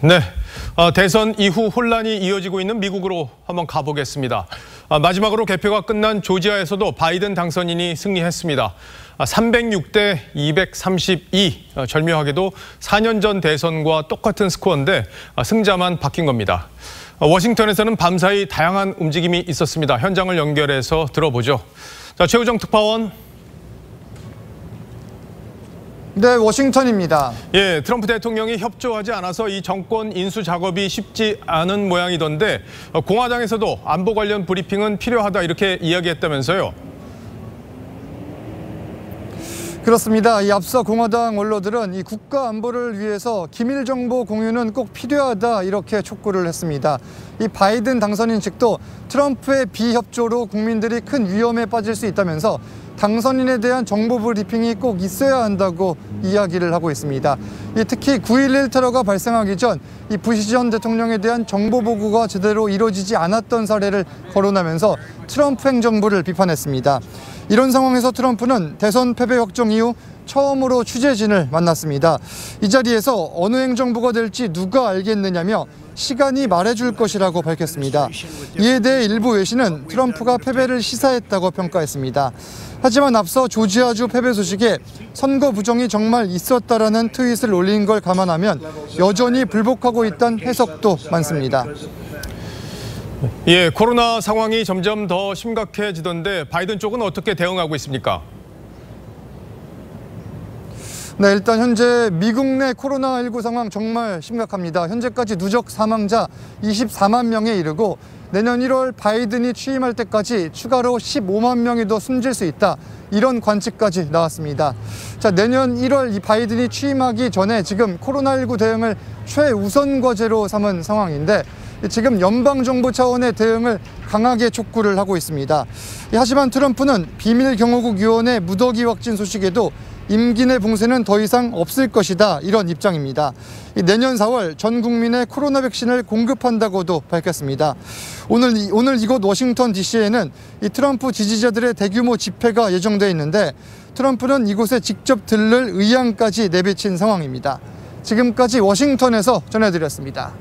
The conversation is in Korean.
네, 대선 이후 혼란이 이어지고 있는 미국으로 한번 가보겠습니다. 마지막으로 개표가 끝난 조지아에서도 바이든 당선인이 승리했습니다. 306대 232, 절묘하게도 4년 전 대선과 똑같은 스코어인데 승자만 바뀐 겁니다. 워싱턴에서는 밤사이 다양한 움직임이 있었습니다. 현장을 연결해서 들어보죠. 자, 최우정 특파원. 네, 워싱턴입니다. 예, 트럼프 대통령이 협조하지 않아서 이 정권 인수 작업이 쉽지 않은 모양이던데 공화당에서도 안보 관련 브리핑은 필요하다 이렇게 이야기했다면서요. 그렇습니다. 이 앞서 공화당 원로들은 이 국가 안보를 위해서 기밀 정보 공유는 꼭 필요하다 이렇게 촉구를 했습니다. 이 바이든 당선인 측도 트럼프의 비협조로 국민들이 큰 위험에 빠질 수 있다면서 당선인에 대한 정보 브리핑이 꼭 있어야 한다고 이야기를 하고 있습니다. 특히 9.11 테러가 발생하기 전 이 부시 전 대통령에 대한 정보 보고가 제대로 이루어지지 않았던 사례를 거론하면서 트럼프 행정부를 비판했습니다. 이런 상황에서 트럼프는 대선 패배 확정 이후 처음으로 취재진을 만났습니다. 이 자리에서 어느 행정부가 될지 누가 알겠느냐며 시간이 말해줄 것이라고 밝혔습니다. 이에 대해 일부 외신은 트럼프가 패배를 시사했다고 평가했습니다. 하지만 앞서 조지아주 패배 소식에 선거 부정이 정말 있었다라는 트윗을 올린 걸 감안하면 여전히 불복하고 있다는 해석도 많습니다. 예, 코로나 상황이 점점 더 심각해지던데 바이든 쪽은 어떻게 대응하고 있습니까? 네, 일단 현재 미국 내 코로나19 상황 정말 심각합니다. 현재까지 누적 사망자 24만 명에 이르고 내년 1월 바이든이 취임할 때까지 추가로 15만 명이 더 숨질 수 있다. 이런 관측까지 나왔습니다. 자, 내년 1월 이 바이든이 취임하기 전에 지금 코로나19 대응을 최우선 과제로 삼은 상황인데 지금 연방정부 차원의 대응을 강하게 촉구를 하고 있습니다. 하지만 트럼프는 비밀경호국위원회 무더기 확진 소식에도 임기 내 봉쇄는 더 이상 없을 것이다 이런 입장입니다. 내년 4월 전 국민의 코로나 백신을 공급한다고도 밝혔습니다. 오늘 이곳 워싱턴 DC에는 이 트럼프 지지자들의 대규모 집회가 예정돼 있는데 트럼프는 이곳에 직접 들를 의향까지 내비친 상황입니다. 지금까지 워싱턴에서 전해드렸습니다.